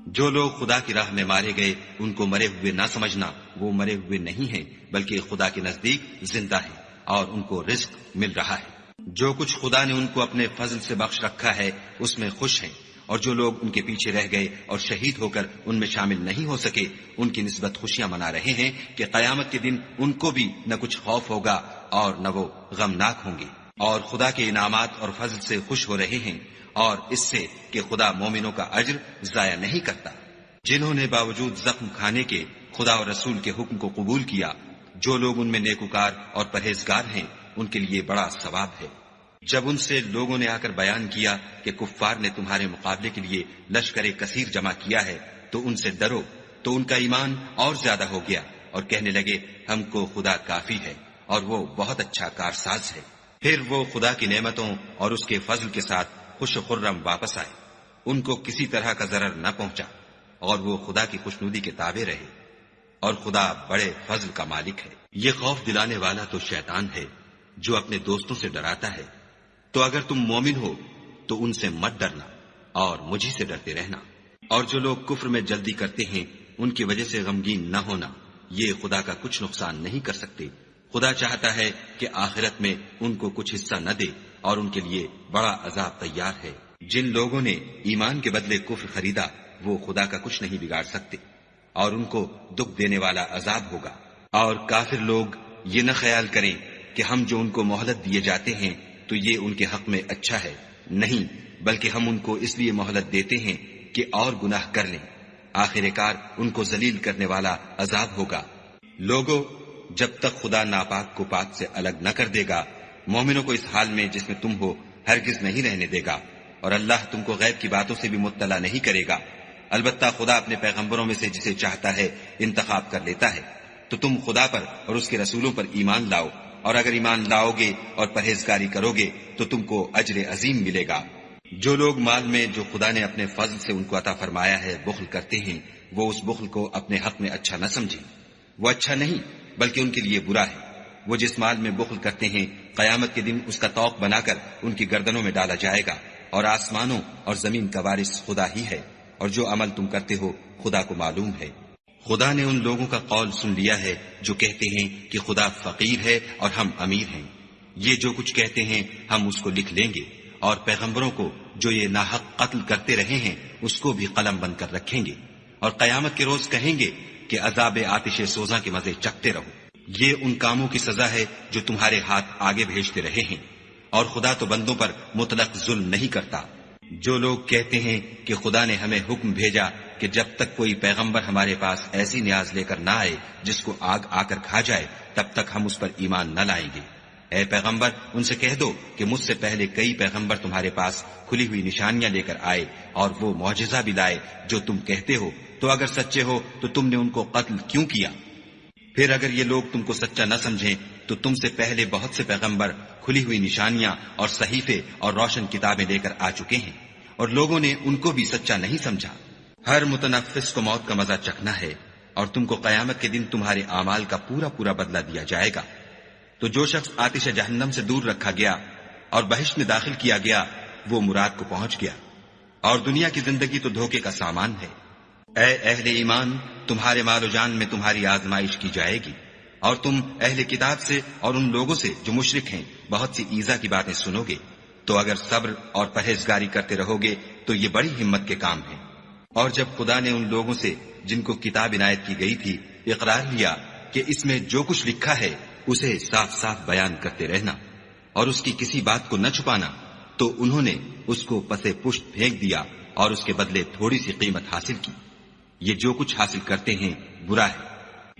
جو لوگ خدا کی راہ میں مارے گئے ان کو مرے ہوئے نہ سمجھنا، وہ مرے ہوئے نہیں ہیں بلکہ خدا کے نزدیک زندہ ہیں اور ان کو رزق مل رہا ہے۔ جو کچھ خدا نے ان کو اپنے فضل سے بخش رکھا ہے اس میں خوش ہیں، اور جو لوگ ان کے پیچھے رہ گئے اور شہید ہو کر ان میں شامل نہیں ہو سکے ان کی نسبت خوشیاں منا رہے ہیں کہ قیامت کے دن ان کو بھی نہ کچھ خوف ہوگا اور نہ وہ غمناک ہوں گے، اور خدا کے انعامات اور فضل سے خوش ہو رہے ہیں، اور اس سے کہ خدا مومنوں کا اجر ضائع نہیں کرتا۔ جنہوں نے باوجود زخم کھانے کے خدا اور رسول کے حکم کو قبول کیا، جو لوگ ان میں نیکوکار اور پرہیزگار ہیں ان کے لیے بڑا ثواب ہے۔ جب ان سے لوگوں نے آ کر بیان کیا کہ کفار نے تمہارے مقابلے کے لیے لشکر کثیر جمع کیا ہے تو ان سے ڈرو، تو ان کا ایمان اور زیادہ ہو گیا اور کہنے لگے ہم کو خدا کافی ہے اور وہ بہت اچھا کارساز ہے۔ پھر وہ خدا کی نعمتوں اور اس کے فضل کے ساتھ خوش و خرم واپس آئے، ان کو کسی طرح کا ضرر نہ پہنچا، اور وہ خدا کی خوشنودی کے تابع رہے، اور خدا بڑے فضل کا مالک ہے۔ یہ خوف دلانے والا تو شیطان ہے جو اپنے دوستوں سے ڈراتا ہے، تو اگر تم مومن ہو تو ان سے مت ڈرنا اور مجھی سے ڈرتے رہنا۔ اور جو لوگ کفر میں جلدی کرتے ہیں ان کی وجہ سے غمگین نہ ہونا، یہ خدا کا کچھ نقصان نہیں کر سکتے۔ خدا چاہتا ہے کہ آخرت میں ان کو کچھ حصہ نہ دے اور ان کے لیے بڑا عذاب تیار ہے۔ جن لوگوں نے ایمان کے بدلے کفر خریدا وہ خدا کا کچھ نہیں بگاڑ سکتے، اور ان کو دکھ دینے والا عذاب ہوگا۔ اور کافر لوگ یہ نہ خیال کریں کہ ہم جو ان کو مہلت دیے جاتے ہیں تو یہ ان کے حق میں اچھا ہے، نہیں، بلکہ ہم ان کو اس لیے مہلت دیتے ہیں کہ اور گناہ کر لیں، آخر کار ان کو ذلیل کرنے والا عذاب ہوگا۔ لوگوں، جب تک خدا ناپاک کو پاک سے الگ نہ کر دے گا، مومنوں کو اس حال میں جس میں تم ہو ہرگز نہیں رہنے دے گا، اور اللہ تم کو غیب کی باتوں سے بھی مطلع نہیں کرے گا۔ البتہ خدا اپنے پیغمبروں میں سے جسے چاہتا ہے انتخاب کر لیتا ہے، تو تم خدا پر اور اس کے رسولوں پر ایمان لاؤ، اور اگر ایمان لاؤ گے اور پرہیزگاری کرو گے تو تم کو اجر عظیم ملے گا۔ جو لوگ مال میں جو خدا نے اپنے فضل سے ان کو عطا فرمایا ہے بخل کرتے ہیں، وہ اس بخل کو اپنے حق میں اچھا نہ سمجھیں، وہ اچھا نہیں بلکہ ان کے لیے برا ہے۔ وہ جس مال میں بخل کرتے ہیں قیامت کے دن اس کا طوق بنا کر ان کی گردنوں میں ڈالا جائے گا، اور آسمانوں اور زمین کا وارث خدا ہی ہے، اور جو عمل تم کرتے ہو خدا کو معلوم ہے۔ خدا نے ان لوگوں کا قول سن لیا ہے جو کہتے ہیں کہ خدا فقیر ہے اور ہم امیر ہیں. یہ جو کچھ کہتے ہیں ہم اس کو لکھ لیں گے، اور پیغمبروں کو جو یہ ناحق قتل کرتے رہے ہیں اس کو بھی قلم بند کر رکھیں گے، اور قیامت کے روز کہیں گے کہ عذاب آتش سوزاں کے مزے چکھتے رہو. یہ ان کاموں کی سزا ہے جو تمہارے ہاتھ آگے بھیجتے رہے ہیں، اور خدا تو بندوں پر مطلق ظلم نہیں کرتا. جو لوگ کہتے ہیں کہ خدا نے ہمیں حکم بھیجا کہ جب تک کوئی پیغمبر ہمارے پاس ایسی نیاز لے کر نہ آئے جس کو آگ آ کر کھا جائے تب تک ہم اس پر ایمان نہ لائیں گے. اے پیغمبر ان سے کہہ دو کہ مجھ سے پہلے کئی پیغمبر تمہارے پاس کھلی ہوئی نشانیاں لے کر آئے اور وہ معجزہ بھی لائے جو تم کہتے ہو، تو اگر سچے ہو تو تم نے ان کو قتل کیوں کیا؟ پھر اگر یہ لوگ تم کو سچا نہ سمجھیں تو تم سے پہلے بہت سے پیغمبر کھلی ہوئی نشانیاں اور صحیفے اور روشن کتابیں لے کر آ چکے ہیں، اور لوگوں نے ان کو بھی سچا نہیں سمجھا. ہر متنفس کو موت کا مزہ چکھنا ہے، اور تم کو قیامت کے دن تمہارے اعمال کا پورا پورا بدلہ دیا جائے گا. تو جو شخص آتش جہنم سے دور رکھا گیا اور بہشت میں داخل کیا گیا وہ مراد کو پہنچ گیا، اور دنیا کی زندگی تو دھوکے کا سامان ہے. اے اہل ایمان، تمہارے مال و جان میں تمہاری آزمائش کی جائے گی، اور تم اہل کتاب سے اور ان لوگوں سے جو مشرک ہیں بہت سی ایذا کی باتیں سنو گے. تو اگر صبر اور پرہیزگاری کرتے رہو گے تو یہ بڑی ہمت کے کام ہیں. اور جب خدا نے ان لوگوں سے جن کو کتاب عنایت کی گئی تھی اقرار لیا کہ اس میں جو کچھ لکھا ہے اسے صاف صاف بیان کرتے رہنا اور اس کی کسی بات کو نہ چھپانا، تو انہوں نے اس کو پسے پشت پھینک دیا اور اس کے بدلے تھوڑی سی قیمت حاصل کی. یہ جو کچھ حاصل کرتے ہیں برا ہے.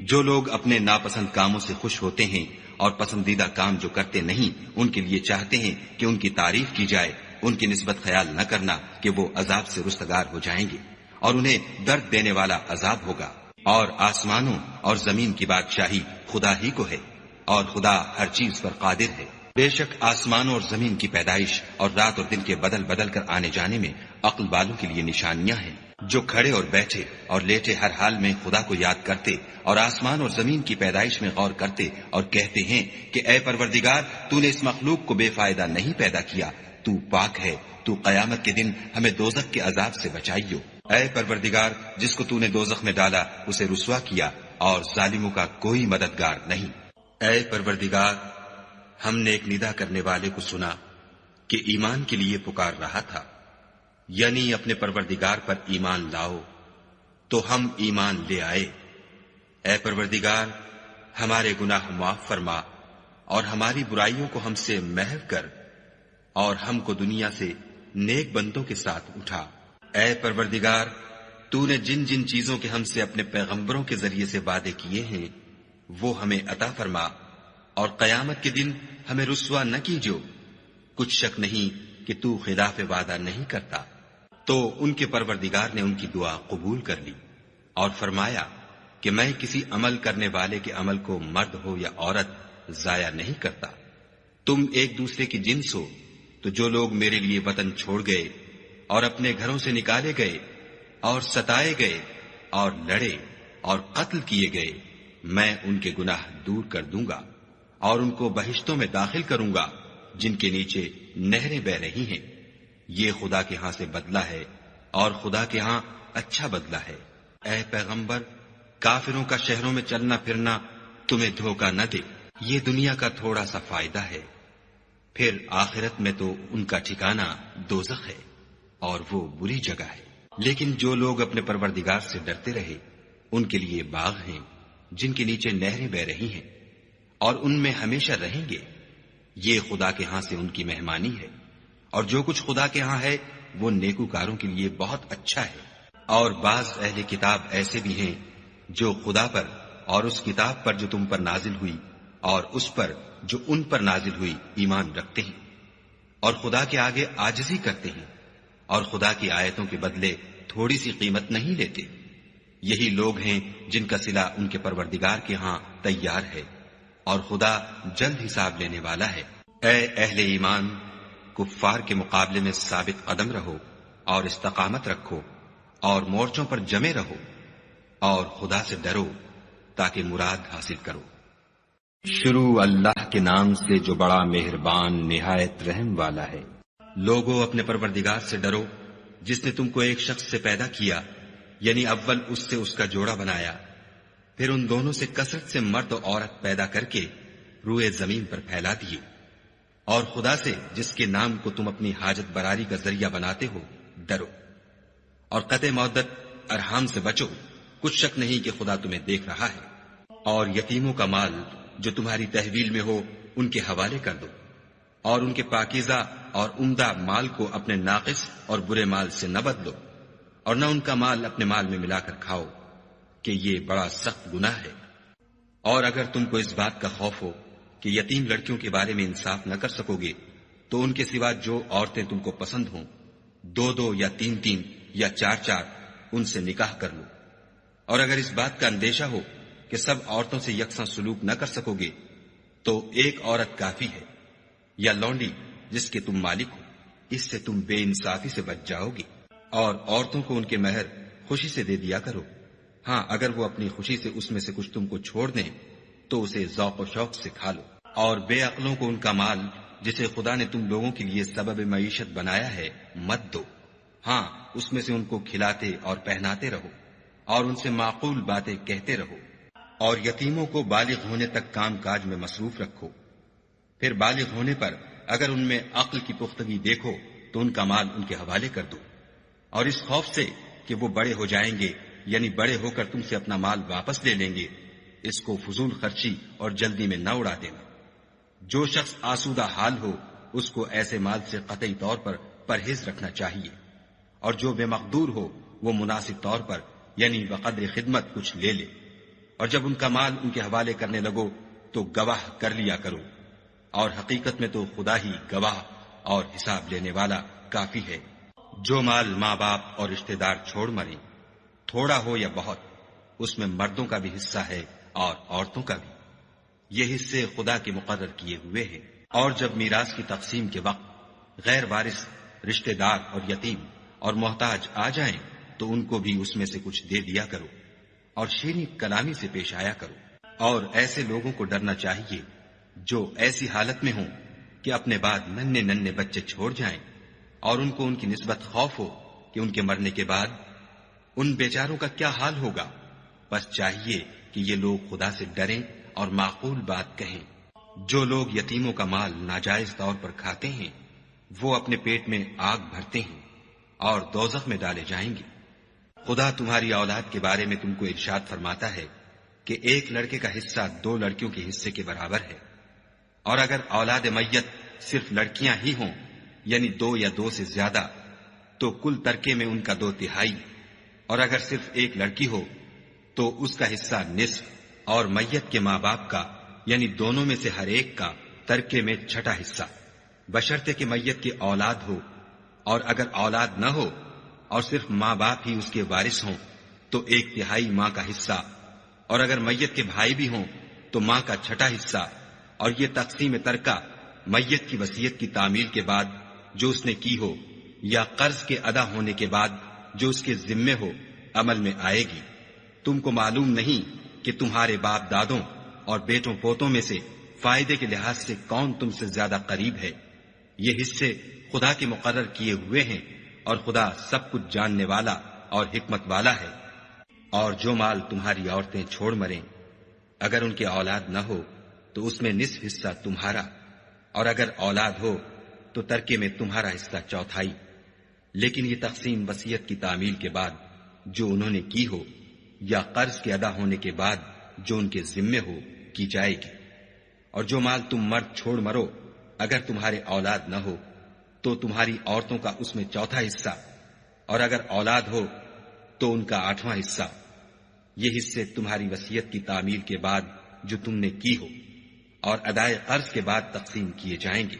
جو لوگ اپنے ناپسند کاموں سے خوش ہوتے ہیں اور پسندیدہ کام جو کرتے نہیں ان کے لیے چاہتے ہیں کہ ان کی تعریف کی جائے، ان کی نسبت خیال نہ کرنا کہ وہ عذاب سے رستگار ہو جائیں گے اور انہیں درد دینے والا عذاب ہوگا. اور آسمانوں اور زمین کی بادشاہی خدا ہی کو ہے، اور خدا ہر چیز پر قادر ہے. بے شک آسمانوں اور زمین کی پیدائش اور رات اور دن کے بدل بدل کر آنے جانے میں عقل والوں کے لیے نشانیاں ہیں. جو کھڑے اور بیٹھے اور لیٹے ہر حال میں خدا کو یاد کرتے اور آسمان اور زمین کی پیدائش میں غور کرتے اور کہتے ہیں کہ اے پروردگار تو نے اس مخلوق کو بے فائدہ نہیں پیدا کیا، تو پاک ہے، تو قیامت کے دن ہمیں دوزخ کے عذاب سے بچائیو. اے پروردگار جس کو تو نے دوزخ میں ڈالا اسے رسوا کیا اور ظالموں کا کوئی مددگار نہیں. اے پروردگار ہم نے ایک ندا کرنے والے کو سنا کہ ایمان کے لیے پکار رہا تھا، یعنی اپنے پروردگار پر ایمان لاؤ، تو ہم ایمان لے آئے. اے پروردگار ہمارے گناہ معاف فرما اور ہماری برائیوں کو ہم سے محو کر اور ہم کو دنیا سے نیک بندوں کے ساتھ اٹھا. اے پروردگار تو نے جن جن چیزوں کے ہم سے اپنے پیغمبروں کے ذریعے سے وعدے کیے ہیں وہ ہمیں عطا فرما، اور قیامت کے دن ہمیں رسوا نہ کیجو. کچھ شک نہیں کہ تو خلاف وعدہ نہیں کرتا. تو ان کے پروردگار نے ان کی دعا قبول کر لی اور فرمایا کہ میں کسی عمل کرنے والے کے عمل کو مرد ہو یا عورت ضائع نہیں کرتا. تم ایک دوسرے کی جنس ہو، تو جو لوگ میرے لیے وطن چھوڑ گئے اور اپنے گھروں سے نکالے گئے اور ستائے گئے اور لڑے اور قتل کیے گئے، میں ان کے گناہ دور کر دوں گا اور ان کو بہشتوں میں داخل کروں گا جن کے نیچے نہریں بہ رہی ہیں. یہ خدا کے ہاں سے بدلہ ہے اور خدا کے ہاں اچھا بدلہ ہے. اے پیغمبر کافروں کا شہروں میں چلنا پھرنا تمہیں دھوکہ نہ دے. یہ دنیا کا تھوڑا سا فائدہ ہے، پھر آخرت میں تو ان کا ٹھکانہ دوزخ ہے اور وہ بری جگہ ہے. لیکن جو لوگ اپنے پروردگار سے ڈرتے رہے ان کے لیے باغ ہیں جن کے نیچے نہریں بہ رہی ہیں اور ان میں ہمیشہ رہیں گے. یہ خدا کے ہاں سے ان کی مہمانی ہے، اور جو کچھ خدا کے ہاں ہے وہ نیکوکاروں کے لیے بہت اچھا ہے. اور بعض اہل کتاب ایسے بھی ہیں جو خدا پر اور اس کتاب پر جو تم پر نازل ہوئی اور اس پر جو ان پر نازل ہوئی ایمان رکھتے ہیں اور خدا کے آگے عاجزی کرتے ہیں اور خدا کی آیتوں کے بدلے تھوڑی سی قیمت نہیں لیتے. یہی لوگ ہیں جن کا صلہ ان کے پروردگار کے ہاں تیار ہے اور خدا جلد حساب لینے والا ہے. اے اہل ایمان کفار کے مقابلے میں ثابت قدم رہو اور استقامت رکھو اور مورچوں پر جمے رہو اور خدا سے ڈرو تاکہ مراد حاصل کرو. شروع اللہ کے نام سے جو بڑا مہربان نہایت رحم والا ہے. لوگوں اپنے پروردگار سے ڈرو جس نے تم کو ایک شخص سے پیدا کیا، یعنی اول اس سے اس کا جوڑا بنایا پھر ان دونوں سے کثرت سے مرد و عورت پیدا کر کے روئے زمین پر پھیلا دیے، اور خدا سے جس کے نام کو تم اپنی حاجت براری کا ذریعہ بناتے ہو ڈرو، اور قطع مودت ارحام سے بچو، کچھ شک نہیں کہ خدا تمہیں دیکھ رہا ہے، اور یتیموں کا مال جو تمہاری تحویل میں ہو ان کے حوالے کر دو، اور ان کے پاکیزہ اور عمدہ مال کو اپنے ناقص اور برے مال سے نہ بدلو، اور نہ ان کا مال اپنے مال میں ملا کر کھاؤ کہ یہ بڑا سخت گناہ ہے۔ اور اگر تم کو اس بات کا خوف ہو کہ یتیم لڑکیوں کے بارے میں انصاف نہ کر سکو گے تو ان کے سوا جو عورتیں تم کو پسند ہوں، 2 یا 3 یا 4 ان سے نکاح کر لو۔ اور اگر اس بات کا اندیشہ ہو کہ سب عورتوں سے یکساں سلوک نہ کر سکو گے تو ایک عورت کافی ہے، یا لونڈی جس کے تم مالک ہو، اس سے تم بے انصافی سے بچ جاؤ گے۔ اور عورتوں کو ان کے مہر خوشی سے دے دیا کرو، ہاں اگر وہ اپنی خوشی سے اس میں سے کچھ تم کو چھوڑ دیں تو اسے ذوق و شوق سے کھا لو۔ اور بے عقلوں کو ان کا مال جسے خدا نے تم لوگوں کے لیے سبب معیشت بنایا ہے مت دو، ہاں اس میں سے ان کو کھلاتے اور پہناتے رہو، اور ان سے معقول باتیں کہتے رہو، اور یتیموں کو بالغ ہونے تک کام کاج میں مصروف رکھو، پھر بالغ ہونے پر اگر ان میں عقل کی پختگی دیکھو تو ان کا مال ان کے حوالے کر دو، اور اس خوف سے کہ وہ بڑے ہو جائیں گے، یعنی بڑے ہو کر تم سے اپنا مال واپس لے لیں گے، اس کو فضول خرچی اور جلدی میں نہ اڑا دینا۔ جو شخص آسودہ حال ہو اس کو ایسے مال سے قطعی طور پر پرہیز رکھنا چاہیے، اور جو بے مقدور ہو وہ مناسب طور پر یعنی بقدر خدمت کچھ لے لے، اور جب ان کا مال ان کے حوالے کرنے لگو تو گواہ کر لیا کرو، اور حقیقت میں تو خدا ہی گواہ اور حساب لینے والا کافی ہے۔ جو مال ماں باپ اور رشتہ دار چھوڑ مریں، تھوڑا ہو یا بہت، اس میں مردوں کا بھی حصہ ہے اور عورتوں کا بھی، یہ حصے خدا کے مقرر کیے ہوئے ہیں۔ اور جب میراث کی تقسیم کے وقت غیر وارث رشتہ دار اور یتیم اور محتاج آ جائیں تو ان کو بھی اس میں سے کچھ دے دیا کرو، اور شیریں کلامی سے پیش آیا کرو۔ اور ایسے لوگوں کو ڈرنا چاہیے جو ایسی حالت میں ہوں کہ اپنے بعد ننھے بچے چھوڑ جائیں، اور ان کو ان کی نسبت خوف ہو کہ ان کے مرنے کے بعد ان بیچاروں کا کیا حال ہوگا۔ بس چاہیے کہ یہ لوگ خدا سے ڈریں اور معقول بات کہیں۔ جو لوگ یتیموں کا مال ناجائز طور پر کھاتے ہیں وہ اپنے پیٹ میں آگ بھرتے ہیں اور دوزخ میں ڈالے جائیں گے۔ خدا تمہاری اولاد کے بارے میں تم کو ارشاد فرماتا ہے کہ ایک لڑکے کا حصہ 2 لڑکیوں کے حصے کے برابر ہے، اور اگر اولاد میت صرف لڑکیاں ہی ہوں یعنی 2 یا 2 سے زیادہ تو کل ترکے میں ان کا 2/3، اور اگر صرف ایک لڑکی ہو تو اس کا حصہ نصف، اور میت کے ماں باپ کا یعنی دونوں میں سے ہر ایک کا ترکے میں 6 حصہ، بشرطے کہ میت کی اولاد ہو، اور اگر اولاد نہ ہو اور صرف ماں باپ ہی اس کے وارث ہوں تو 1/3 ماں کا حصہ، اور اگر میت کے بھائی بھی ہوں تو ماں کا 6 حصہ۔ اور یہ تقسیم ترکہ میت کی وصیت کی تعمیل کے بعد جو اس نے کی ہو یا قرض کے ادا ہونے کے بعد جو اس کے ذمے ہو عمل میں آئے گی۔ تم کو معلوم نہیں کہ تمہارے باپ دادوں اور بیٹوں پوتوں میں سے فائدے کے لحاظ سے کون تم سے زیادہ قریب ہے۔ یہ حصے خدا کے مقرر کیے ہوئے ہیں، اور خدا سب کچھ جاننے والا اور حکمت والا ہے۔ اور جو مال تمہاری عورتیں چھوڑ مریں، اگر ان کے اولاد نہ ہو تو اس میں نصف حصہ تمہارا، اور اگر اولاد ہو تو ترکے میں تمہارا حصہ 1/4، لیکن یہ تقسیم وصیت کی تعمیل کے بعد جو انہوں نے کی ہو یا قرض کے ادا ہونے کے بعد جو ان کے ذمے ہو کی جائے گی۔ اور جو مال تم مرد چھوڑ مرو اگر تمہارے اولاد نہ ہو تو تمہاری عورتوں کا اس میں 1/4 حصہ، اور اگر اولاد ہو تو ان کا 8واں حصہ۔ یہ حصے تمہاری وصیت کی تعمیل کے بعد جو تم نے کی ہو اور ادائے قرض کے بعد تقسیم کیے جائیں گے۔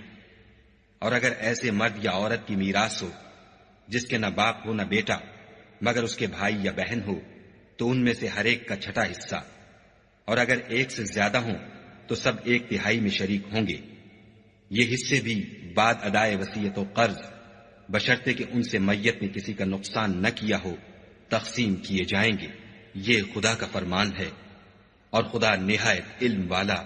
اور اگر ایسے مرد یا عورت کی میراث ہو جس کے نہ باپ ہو نہ بیٹا مگر اس کے بھائی یا بہن ہو تو ان میں سے ہر ایک کا 6 حصہ، اور اگر ایک سے زیادہ ہوں تو سب 1/3 میں شریک ہوں گے۔ یہ حصے بھی بعد ادائے وصیت و قرض بشرطے کہ ان سے میت نے کسی کا نقصان نہ کیا ہو تقسیم کیے جائیں گے۔ یہ خدا کا فرمان ہے، اور خدا نہایت علم والا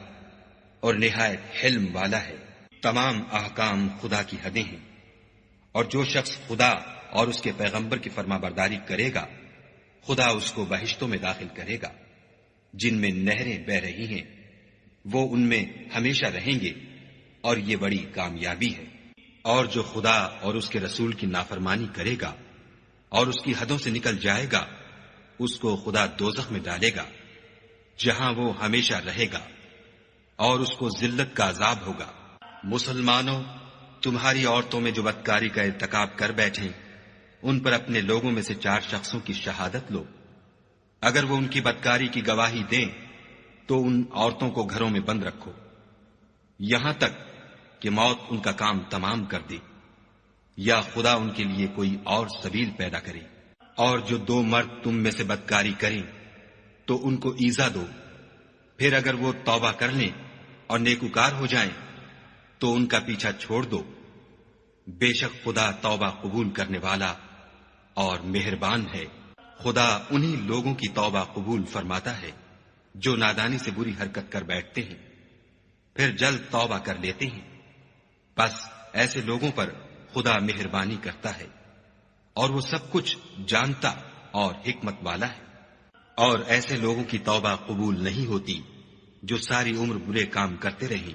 اور نہایت حلم والا ہے۔ تمام احکام خدا کی حدیں ہیں، اور جو شخص خدا اور اس کے پیغمبر کی فرما برداری کرے گا خدا اس کو بہشتوں میں داخل کرے گا، جن میں نہریں بہ رہی ہیں، وہ ان میں ہمیشہ رہیں گے، اور یہ بڑی کامیابی ہے۔ اور جو خدا اور اس کے رسول کی نافرمانی کرے گا اور اس کی حدوں سے نکل جائے گا، اس کو خدا دوزخ میں ڈالے گا، جہاں وہ ہمیشہ رہے گا، اور اس کو ذلت کا عذاب ہوگا۔ مسلمانوں، تمہاری عورتوں میں جو بدکاری کا ارتکاب کر بیٹھیں، ان پر اپنے لوگوں میں سے 4 شخصوں کی شہادت لو۔ اگر وہ ان کی بدکاری کی گواہی دیں تو ان عورتوں کو گھروں میں بند رکھو، یہاں تک کہ موت ان کا کام تمام کر دے، یا خدا ان کے لیے کوئی اور سبیل پیدا کرے۔ اور جو 2 مرد تم میں سے بدکاری کریں تو ان کو ایذا دو، پھر اگر وہ توبہ کر لیں اور نیکوکار ہو جائیں تو ان کا پیچھا چھوڑ دو، بے شک خدا توبہ قبول کرنے والا اور مہربان ہے۔ خدا انہی لوگوں کی توبہ قبول فرماتا ہے جو نادانی سے بری حرکت کر بیٹھتے ہیں پھر جلد توبہ کر لیتے ہیں، بس ایسے لوگوں پر خدا مہربانی کرتا ہے، اور وہ سب کچھ جانتا اور حکمت والا ہے۔ اور ایسے لوگوں کی توبہ قبول نہیں ہوتی جو ساری عمر برے کام کرتے رہیں،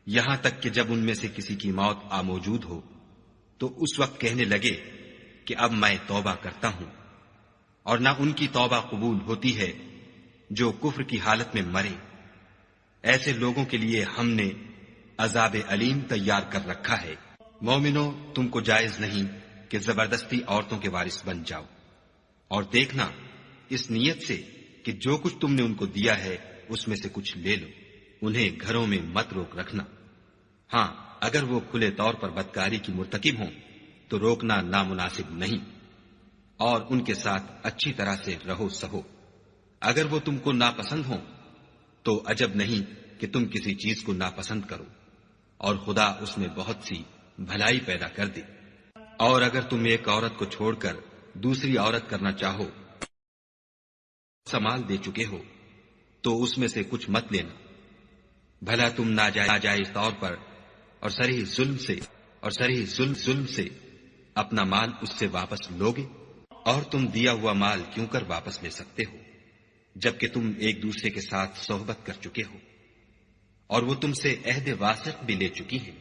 یہاں تک کہ جب ان میں سے کسی کی موت آ موجود ہو تو اس وقت کہنے لگے کہ اب میں توبہ کرتا ہوں۔ اور نہ ان کی توبہ قبول ہوتی ہے جو کفر کی حالت میں مرے۔ ایسے لوگوں کے لیے ہم نے عذاب علیم تیار کر رکھا ہے۔ مومنو، تم کو جائز نہیں کہ زبردستی عورتوں کے وارث بن جاؤ، اور دیکھنا اس نیت سے کہ جو کچھ تم نے ان کو دیا ہے اس میں سے کچھ لے لو، انہیں گھروں میں مت روک رکھنا۔ ہاں، اگر وہ کھلے طور پر بدکاری کی مرتکب ہوں تو روکنا نامناسب نہیں، اور ان کے ساتھ اچھی طرح سے رہو سہو۔ اگر وہ تم کو ناپسند ہوں تو عجب نہیں کہ تم کسی چیز کو ناپسند کرو، اور خدا اس میں بہت سی بھلائی پیدا کر دے۔ اور اگر تم ایک عورت کو چھوڑ کر دوسری عورت کرنا چاہو، سمال دے چکے ہو تو اس میں سے کچھ مت لینا، بھلا تم ناجائز طور پر اور صریح ظلم سے اپنا مال اس سے واپس لوگے؟ اور تم دیا ہوا مال کیوں کر واپس لے سکتے ہو جبکہ تم ایک دوسرے کے ساتھ صحبت کر چکے ہو، اور وہ تم سے عہد واثق بھی لے چکی ہیں۔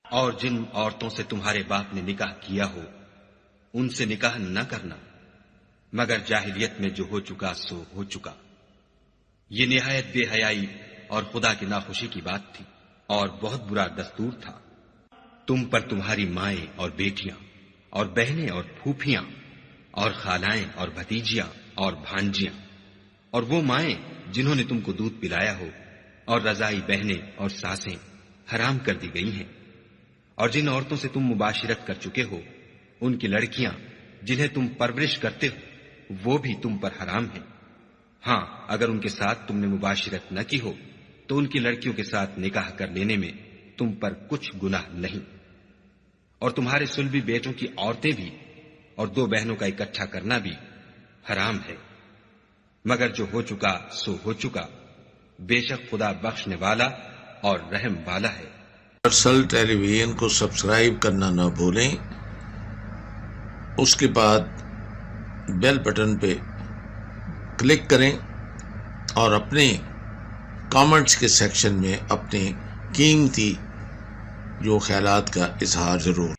اور جن عورتوں سے تمہارے باپ نے نکاح کیا ہو ان سے نکاح نہ کرنا مگر جاہلیت میں جو ہو چکا سو ہو چکا۔ یہ نہایت بے حیائی اور خدا کی ناخوشی کی بات تھی، اور بہت برا دستور تھا۔ تم پر تمہاری مائیں اور بیٹیاں اور بہنیں اور پھوپھیاں اور خالائیں اور بھتیجیاں اور بھانجیاں اور وہ مائیں جنہوں نے تم کو دودھ پلایا ہو اور رضائی بہنیں اور ساسیں حرام کر دی گئی ہیں۔ اور جن عورتوں سے تم مباشرت کر چکے ہو ان کی لڑکیاں جنہیں تم پرورش کرتے ہو وہ بھی تم پر حرام ہیں۔ ہاں، اگر ان کے ساتھ تم نے مباشرت نہ کی ہو تو ان کی لڑکیوں کے ساتھ نکاح کر لینے میں تم پر کچھ گناہ نہیں۔ اور تمہارے صلبی بیٹوں کی عورتیں بھی اور 2 بہنوں کا اکٹھا کرنا بھی حرام ہے، مگر جو ہو چکا سو ہو چکا، بے شک خدا بخشنے والا اور رحم والا ہے۔ یونیورسل ٹیلی ویژن کو سبسکرائب کرنا نہ بھولیں، اس کے بعد بیل بٹن پہ کلک کریں اور اپنے کامنٹس کے سیکشن میں اپنے قیمتی جو خیالات کا اظہار ضرور